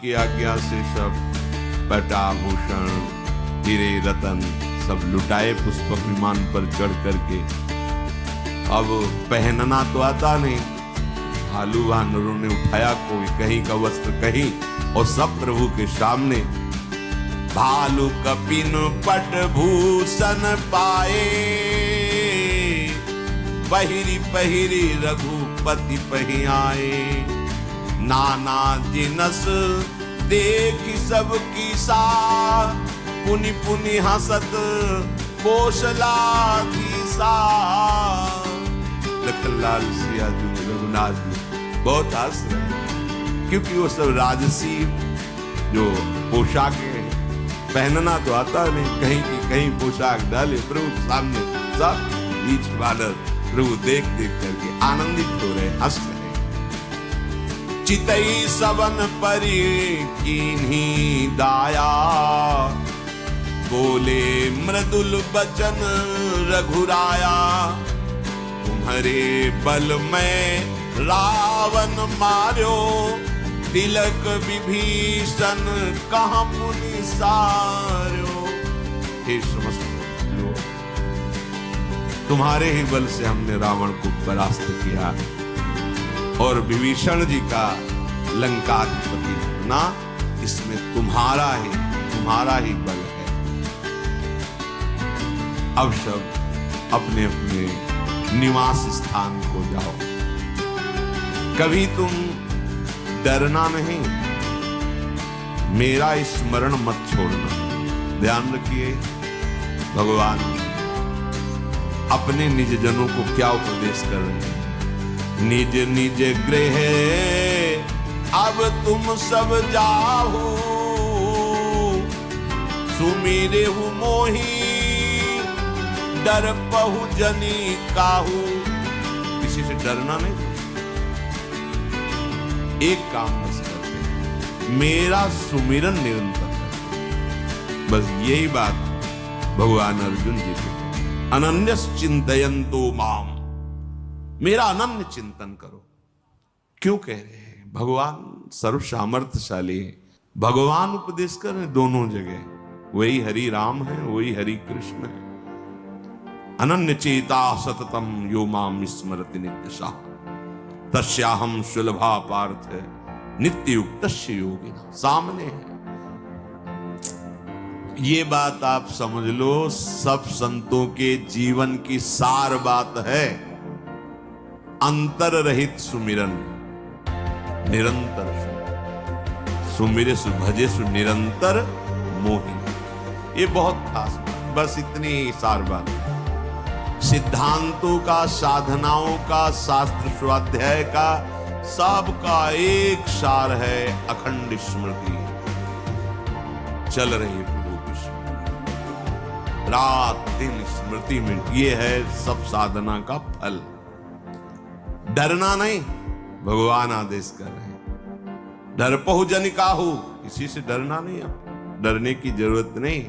की आज्ञा से सब पटाभूषण हीरे रतन सब लुटाए पुष्पक विमान पर चढ़ करके। अब पहनना तो आता नहीं, भालू वानरों ने उठाया कोई कहीं का वस्त्र कहीं, और सब प्रभु के सामने भालू कपिन पट भूषण पाए, पहिरी पहिरी रघुपति पही आए। नाना जिनस देख सबकी सा, पुनि पुनि हसत कौशलाधीसा। लखनलाल सिया जी रघुनाथ जी बहुत हंस रहे, क्योंकि वो सब राजसी जो पोशाकें पहनना तो आता नहीं, कहीं की कहीं पोशाक डाले प्रभु के सामने सब बीच वानर प्रभु देख देख करके आनंदित हो रहे, हंस रहे। चितई सबन परी कीन्ही दाया, बोले मृदुल बचन रघुराया। तुम्हारे बल में रावण मार्यो, तिलक विभीषण कहाँ पुनि सार्यो। हे समस्त लोग, तुम्हारे ही बल से हमने रावण को परास्त किया, और विभीषण जी का लंकाधिपति ना, इसमें तुम्हारा ही बल है। अब सब अपने अपने निवास स्थान को जाओ। कभी तुम डरना नहीं, मेरा स्मरण मत छोड़ना। ध्यान रखिए, भगवान अपने निज जनों को क्या उपदेश कर रहे हैं। निज निज गृह अब तुम सब जाहु, सुमिरे हु मोही डर पहु जनी काहू। किसी से डरना नहीं, एक काम बस करते, मेरा सुमिरन निरंतर करते। बस यही बात भगवान अर्जुन जी की, अनन्यस चिंतयन्तो माम, मेरा अनन्य चिंतन करो। क्यों कह रहे हैं? भगवान सर्व सामर्थ्यशाली है, भगवान उपदेश कर रहे दोनों जगह, वही हरि राम है, वही हरि कृष्ण है। अनन्य चेता सततम यो माम स्मरति नित्यशः, तस्याहम सुलभा पार्थ नित्य युक्तस्य योगिना। सामने है ये बात, आप समझ लो सब संतों के जीवन की सार बात है। अंतर रहित सुमिरन, निरंतर सुमिरे सुभजे सु निरंतर मोहि। ये बहुत खास बात, बस इतनी ही सार बात है। सिद्धांतों का, साधनाओं का, शास्त्र स्वाध्याय का, सबका एक सार है, अखंड स्मृति। चल रही प्रभु की स्मृति, रात दिन स्मृति में, ये है सब साधना का फल। डरना नहीं, भगवान आदेश कर रहे हैं। डर पहु जन काहू, किसी से डरना नहीं, अब डरने की जरूरत नहीं।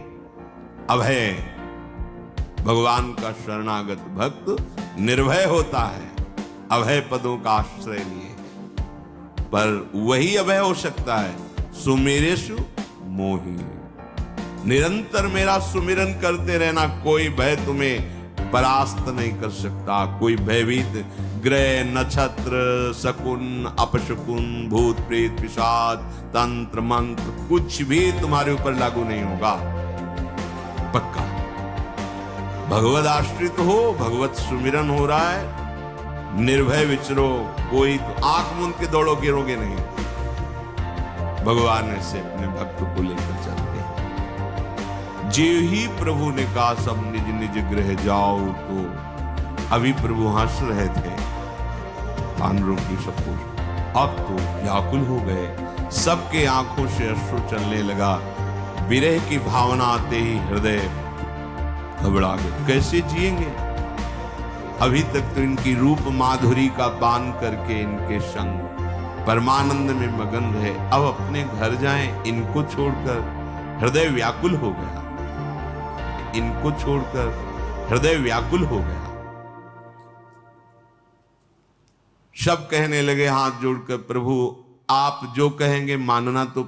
अब है भगवान का शरणागत भक्त निर्भय होता है, अभय पदों का आश्रय लिए। पर वही अभय हो सकता है, सुमेरेषु मोहि। निरंतर मेरा सुमिरन करते रहना, कोई भय तुम्हें परास्त नहीं कर सकता। कोई भयभीत ग्रह नक्षत्र शकुन अपशकुन भूत प्रेत पिशाच तंत्र मंत्र कुछ भी तुम्हारे ऊपर लागू नहीं होगा, पक्का। भगवत आश्रित हो, भगवत सुमिरन हो रहा है, निर्भय विचरो, कोई तो आंख मूंद के दौड़ो गिरोगे नहीं। भगवान ऐसे अपने भक्त को लेकर चलते हैं। जे ही प्रभु ने कहा सब निज निज गृह जाओ, तो अभी प्रभु हंस रहे थे वानरों की सब कुछ, अब तो व्याकुल हो गए, सबके आंखों से अश्रु चलने लगा। विरह की भावना आते ही हृदय घबरा गए, कैसे जिएंगे? अभी तक तो इनकी रूप माधुरी का पान करके इनके संग परमानंद में मगन रहे, अब अपने घर जाएं, इनको छोड़कर हृदय व्याकुल हो गया, इनको छोड़कर हृदय व्याकुल हो गया। सब कहने लगे हाथ जोड़कर, प्रभु आप जो कहेंगे मानना तो